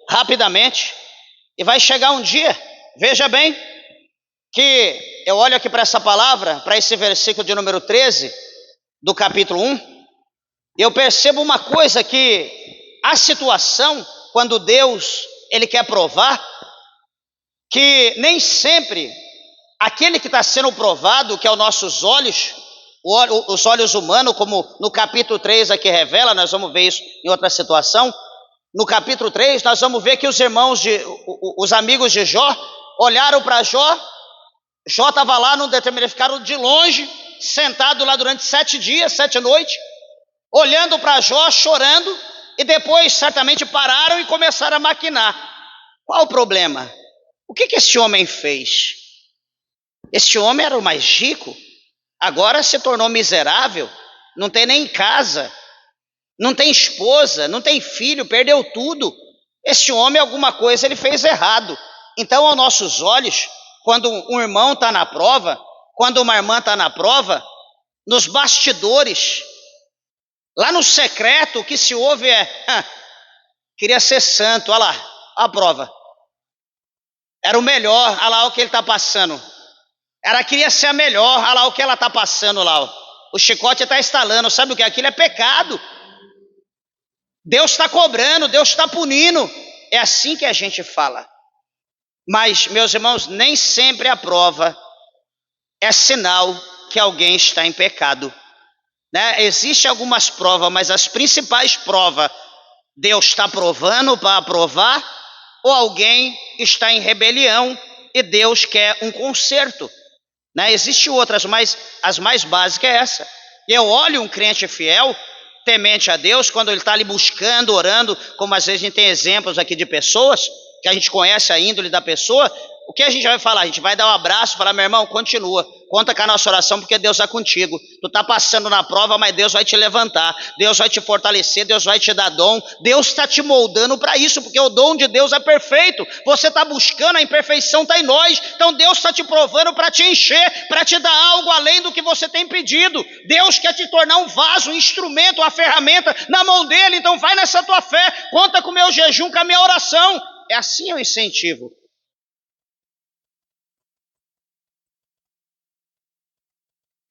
rapidamente, e vai chegar um dia, veja bem, que eu olho aqui para essa palavra, para esse versículo de número 13, do capítulo 1, e eu percebo uma coisa, que a situação, quando Deus ele quer provar, que nem sempre aquele que está sendo provado, que é os nossos olhos, os olhos humanos, como no capítulo 3 aqui revela, nós vamos ver isso em outra situação. No capítulo 3 nós vamos ver que os amigos de Jó olharam para Jó. Jó estava lá num determinado, ficaram de longe, sentado lá durante 7 dias, 7 noites, olhando para Jó, chorando, e depois certamente pararam e começaram a maquinar. Qual o problema? O que esse homem fez? Esse homem era o mais rico, agora se tornou miserável, não tem nem casa, não tem esposa, não tem filho, perdeu tudo. Esse homem, alguma coisa ele fez errado. Então, aos nossos olhos, quando um irmão está na prova, quando uma irmã está na prova, nos bastidores, lá no secreto, o que se ouve queria ser santo, olha lá, a prova. Era o melhor, olha lá o que ele está passando. Ela queria ser a melhor, olha lá o que ela está passando lá. O chicote está estalando, sabe o que? Aquilo é pecado. Deus está cobrando, Deus está punindo. É assim que a gente fala. Mas, meus irmãos, nem sempre a prova é sinal que alguém está em pecado. Né? Existem algumas provas, mas as principais provas, Deus está provando para aprovar, ou alguém está em rebelião e Deus quer um conserto. Né? Existem outras, mas as mais básicas é essa. Eu olho um crente fiel, temente a Deus, quando ele está ali buscando, orando, como às vezes a gente tem exemplos aqui de pessoas, que a gente conhece a índole da pessoa, o que a gente vai falar? A gente vai dar um abraço, falar, meu irmão, continua, Conta com a nossa oração, porque Deus é contigo. Tu está passando na prova, mas Deus vai te levantar. Deus vai te fortalecer, Deus vai te dar dom. Deus está te moldando para isso, porque o dom de Deus é perfeito. Você está buscando, a imperfeição está em nós. Então Deus está te provando para te encher, para te dar algo além do que você tem pedido. Deus quer te tornar um vaso, um instrumento, uma ferramenta na mão dele. Então vai nessa tua fé, conta com o meu jejum, com a minha oração. É assim o incentivo.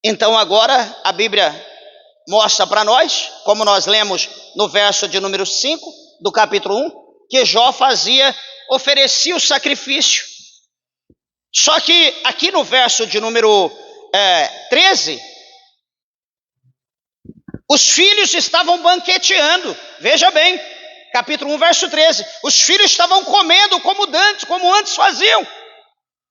Então agora a Bíblia mostra para nós, como nós lemos no verso de número 5 do capítulo 1, que Jó oferecia o sacrifício. Só que aqui no verso de número 13, os filhos estavam banqueteando. Veja bem, capítulo 1, verso 13. Os filhos estavam comendo como antes faziam.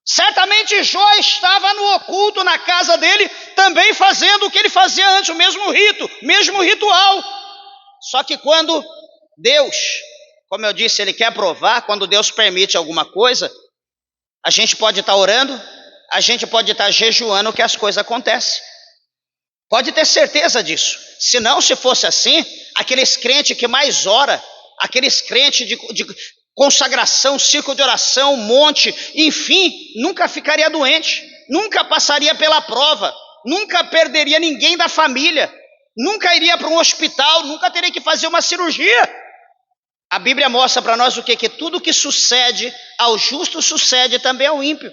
Certamente Jó estava no oculto na casa dele, também fazendo o que ele fazia antes, o mesmo rito, mesmo ritual. Só que quando Deus, como eu disse, ele quer provar, quando Deus permite alguma coisa, a gente pode estar orando, a gente pode estar jejuando que as coisas acontecem. Pode ter certeza disso. Se fosse assim, aqueles crentes que mais ora, aqueles crentes de consagração, círculo de oração, monte, enfim, nunca ficaria doente, nunca passaria pela prova, nunca perderia ninguém da família, nunca iria para um hospital, nunca teria que fazer uma cirurgia. A Bíblia mostra para nós o quê? Que tudo que sucede ao justo sucede também ao ímpio.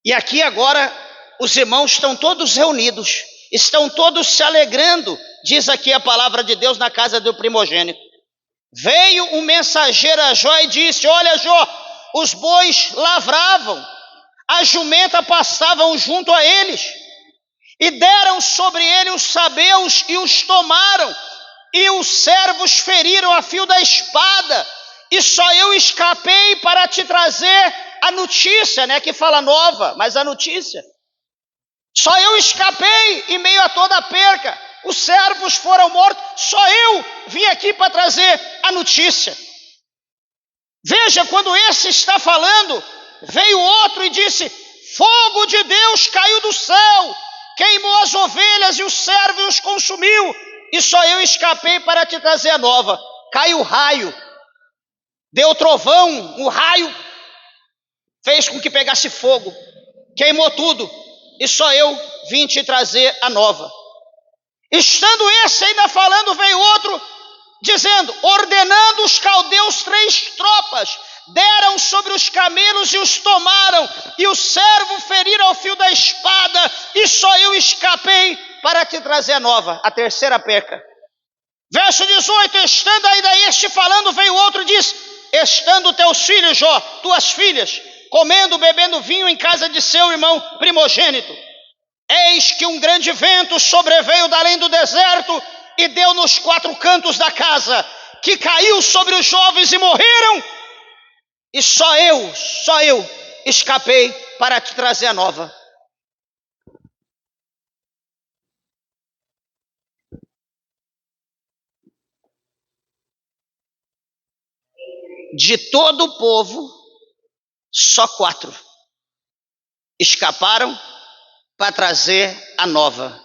E aqui agora os irmãos estão todos reunidos, estão todos se alegrando, diz aqui a palavra de Deus na casa do primogênito. Veio um mensageiro a Jó e disse: olha, Jó, os bois lavravam, as jumentas passavam junto a eles, e deram sobre ele os sabeus e os tomaram, e os servos feriram a fio da espada, e só eu escapei para te trazer a notícia, né? Que fala nova, mas a notícia. Só eu escapei em meio a toda a perca. Os servos foram mortos, só eu vim aqui para trazer a notícia. Veja, quando esse está falando, veio outro e disse: fogo de Deus caiu do céu, queimou as ovelhas e os servos os consumiu, e só eu escapei para te trazer a nova. Caiu o raio, deu trovão, o raio fez com que pegasse fogo, queimou tudo, e só eu vim te trazer a nova. Estando esse ainda falando, veio outro, dizendo: ordenando os caldeus 3 tropas, deram sobre os camelos e os tomaram, e o servo feriram ao fio da espada, e só eu escapei para te trazer a nova. A terceira perca. Verso 18, estando ainda este falando, veio outro e disse: estando teus filhos, Jó, tuas filhas, comendo, bebendo vinho em casa de seu irmão primogênito, eis que um grande vento sobreveio da além do deserto e deu nos 4 cantos da casa, que caiu sobre os jovens e morreram, e só eu escapei para te trazer a nova. De todo o povo, só 4 escaparam para trazer a nova.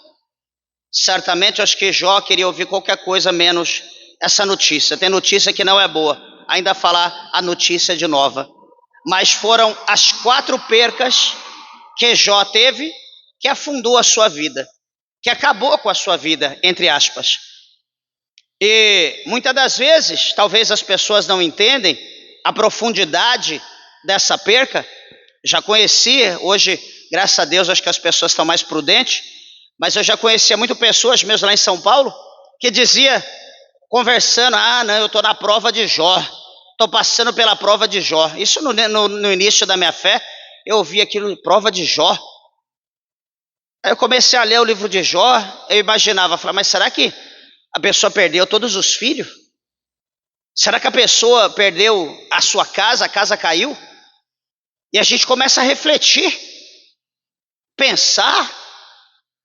Certamente acho que Jó queria ouvir qualquer coisa menos essa notícia. Tem notícia que não é boa, ainda falar a notícia de nova. Mas foram as 4 percas que Jó teve que afundou a sua vida, que acabou com a sua vida, entre aspas. E muitas das vezes, talvez as pessoas não entendem a profundidade dessa perca. Já conheci, hoje, graças a Deus, acho que as pessoas estão mais prudentes, mas eu já conhecia muito pessoas mesmo lá em São Paulo, que dizia, conversando: não, eu estou na prova de Jó, estou passando pela prova de Jó. Isso no início da minha fé, eu ouvi aquilo, prova de Jó. Aí eu comecei a ler o livro de Jó, eu imaginava, falei: mas será que a pessoa perdeu todos os filhos? Será que a pessoa perdeu a sua casa, a casa caiu? E a gente começa a refletir, pensar: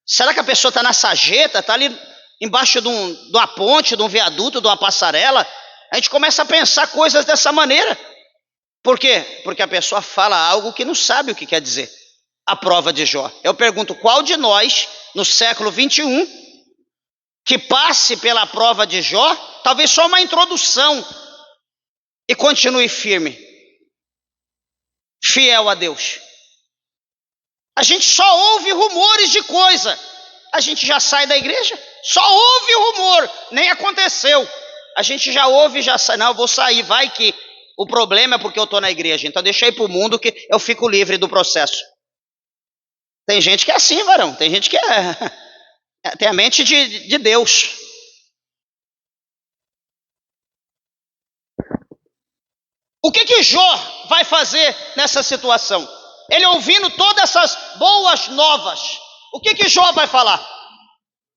será que a pessoa está na sarjeta, está ali embaixo de uma ponte, de um viaduto, de uma passarela? A gente começa a pensar coisas dessa maneira. Por quê? Porque a pessoa fala algo que não sabe o que quer dizer. a prova de Jó. Eu pergunto, qual de nós, no século 21, que passe pela prova de Jó, talvez só uma introdução, e continue firme, fiel a Deus? A gente só ouve rumores de coisa, a gente já sai da igreja, só ouve o rumor, nem aconteceu. A gente já ouve e já sai, não, eu vou sair, vai que o problema é porque eu estou na igreja, então deixa eu ir para o mundo que eu fico livre do processo. Tem gente que é assim, varão, tem gente que tem a mente de Deus. O que Jó vai fazer nessa situação? Ele ouvindo todas essas boas novas, o que Jó vai falar?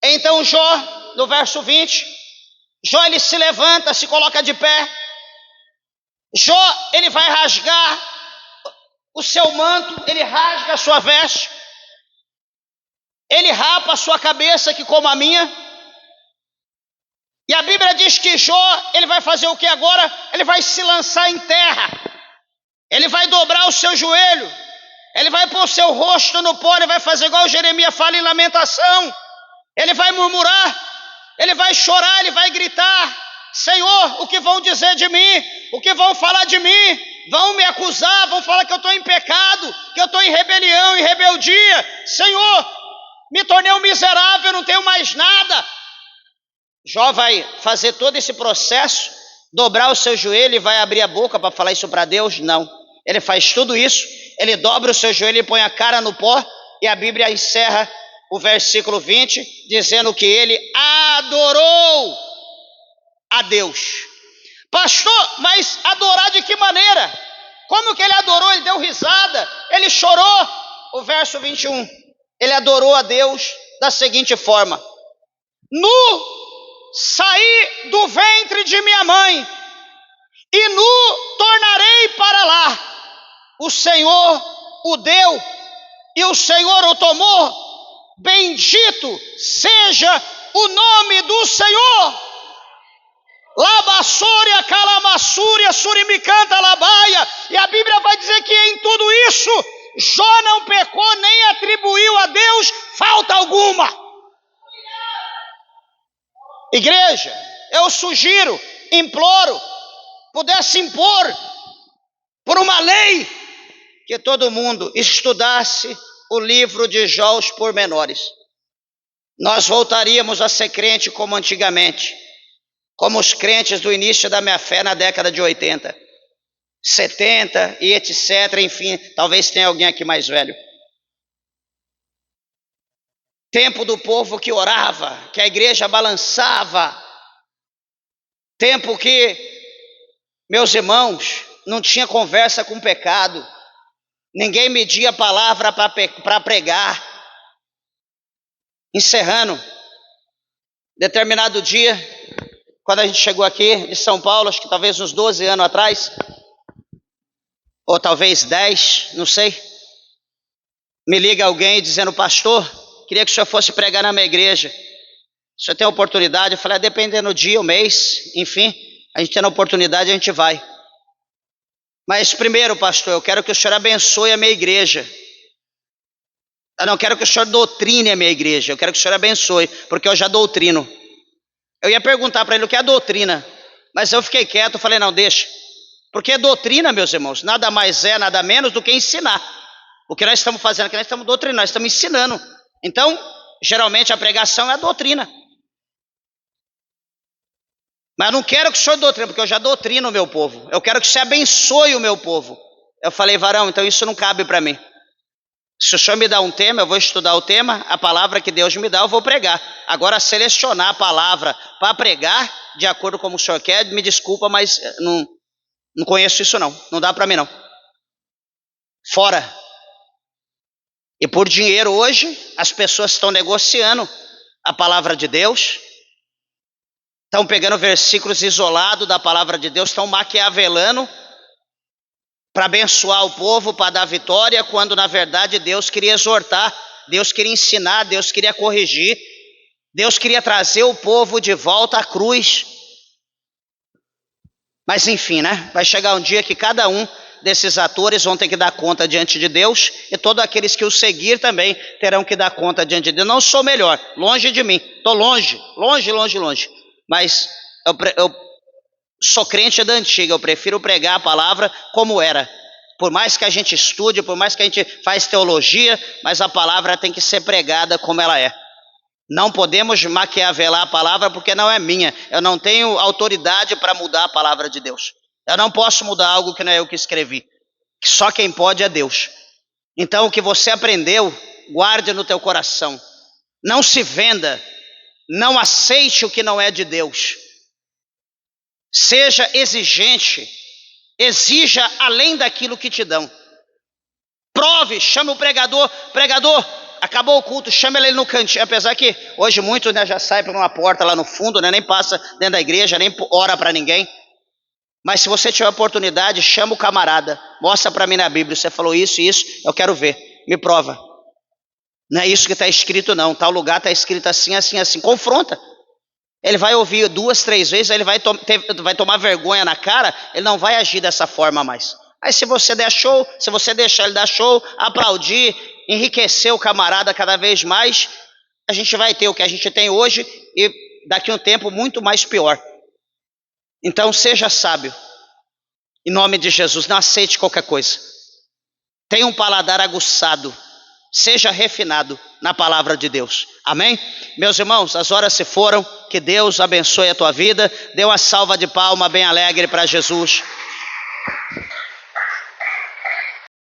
Então Jó, no verso 20, Jó ele se levanta, se coloca de pé. Jó ele vai rasgar o seu manto, ele rasga a sua veste, ele rapa a sua cabeça que como a minha. E a Bíblia diz que Jó, ele vai fazer o que agora? Ele vai se lançar em terra, ele vai dobrar o seu joelho, ele vai pôr o seu rosto no pó, ele vai fazer igual Jeremias fala em Lamentação, ele vai murmurar, ele vai chorar, ele vai gritar: Senhor, o que vão dizer de mim? O que vão falar de mim? Vão me acusar, vão falar que eu estou em pecado, que eu estou em rebelião, em rebeldia. Senhor, me tornei um miserável, não tenho mais nada. Jó vai fazer todo esse processo, dobrar o seu joelho e vai abrir a boca para falar isso para Deus? Não. Ele faz tudo isso, ele dobra o seu joelho e põe a cara no pó, e a Bíblia encerra o versículo 20, dizendo que ele adorou a Deus. Pastor, mas adorar de que maneira? Como que ele adorou? Ele deu risada, ele chorou. O verso 21, ele adorou a Deus da seguinte forma: nu saí do ventre de minha mãe, e nu tornarei para lá. O Senhor o deu, e o Senhor o tomou. Bendito seja o nome do Senhor. Labassúria, calamassúria, surimicanta, labaia. E a Bíblia vai dizer que em tudo isso, Jó não pecou nem atribuiu a Deus falta alguma. Igreja, eu sugiro, imploro, pudesse impor por uma lei que todo mundo estudasse o livro de Jó os pormenores. Nós voltaríamos a ser crente como antigamente, como os crentes do início da minha fé na década de 80, 70 e etc. Enfim, talvez tenha alguém aqui mais velho. Tempo do povo que orava, que a igreja balançava. Tempo que, meus irmãos, não tinha conversa com pecado. Ninguém media a palavra para pregar. Encerrando, determinado dia, quando a gente chegou aqui de São Paulo, acho que talvez uns 12 anos atrás, ou talvez 10, não sei, me liga alguém dizendo: pastor, queria que o senhor fosse pregar na minha igreja. O senhor tem a oportunidade? Eu falei: dependendo do dia, o mês, enfim, a gente tendo a oportunidade, a gente vai. Mas primeiro, pastor, eu quero que o senhor abençoe a minha igreja. Eu não quero que o senhor doutrine a minha igreja, eu quero que o senhor abençoe, porque eu já doutrino. Eu ia perguntar para ele o que é doutrina, mas eu fiquei quieto, falei: não, deixa. Porque doutrina, meus irmãos, nada mais é, nada menos do que ensinar. O que nós estamos fazendo aqui, nós estamos doutrinando, nós estamos ensinando. Então, geralmente a pregação é a doutrina. Mas eu não quero que o senhor doutrine, porque eu já doutrino o meu povo. Eu quero que você abençoe o meu povo. Eu falei: varão, então isso não cabe para mim. Se o senhor me dá um tema, eu vou estudar o tema, a palavra que Deus me dá, eu vou pregar. Agora, selecionar a palavra para pregar, de acordo com como o senhor quer, me desculpa, mas não conheço isso não. Não dá para mim não. Fora. E por dinheiro hoje, as pessoas estão negociando a palavra de Deus, estão pegando versículos isolados da palavra de Deus, estão maquiavelando para abençoar o povo, para dar vitória, quando na verdade Deus queria exortar, Deus queria ensinar, Deus queria corrigir, Deus queria trazer o povo de volta à cruz. Mas enfim, né? Vai chegar um dia que cada um desses atores vão ter que dar conta diante de Deus, e todos aqueles que o seguir também terão que dar conta diante de Deus. Eu não sou melhor, longe de mim, estou longe, longe, mas eu sou crente da antiga, eu prefiro pregar a palavra como era. Por mais que a gente estude, por mais que a gente faz teologia, mas a palavra tem que ser pregada como ela é. Não podemos maquiavelar a palavra porque não é minha. Eu não tenho autoridade para mudar a palavra de Deus. Eu não posso mudar algo que não é eu que escrevi. Só quem pode é Deus. Então o que você aprendeu, guarde no teu coração. Não se venda. Não aceite o que não é de Deus. Seja exigente. Exija além daquilo que te dão. Prove, chame o pregador. Pregador, acabou o culto, chama ele no cantinho. Apesar que hoje muitos, né, já saem por uma porta lá no fundo, né, nem passa dentro da igreja, nem ora para ninguém. Mas se você tiver oportunidade, chama o camarada. Mostra para mim na Bíblia, você falou isso e isso, eu quero ver. Me prova. Não é isso que está escrito não. Tal lugar está escrito assim, assim, assim. Confronta. Ele vai ouvir 2, 3 vezes, ele vai tomar vergonha na cara, ele não vai agir dessa forma mais. Aí se você der show, se você deixar ele dar show, aplaudir, enriquecer o camarada cada vez mais, a gente vai ter o que a gente tem hoje e daqui a um tempo muito mais pior. Então seja sábio, em nome de Jesus, não aceite qualquer coisa. Tenha um paladar aguçado, seja refinado na palavra de Deus. Amém? Meus irmãos, as horas se foram, que Deus abençoe a tua vida. Dê uma salva de palma bem alegre para Jesus.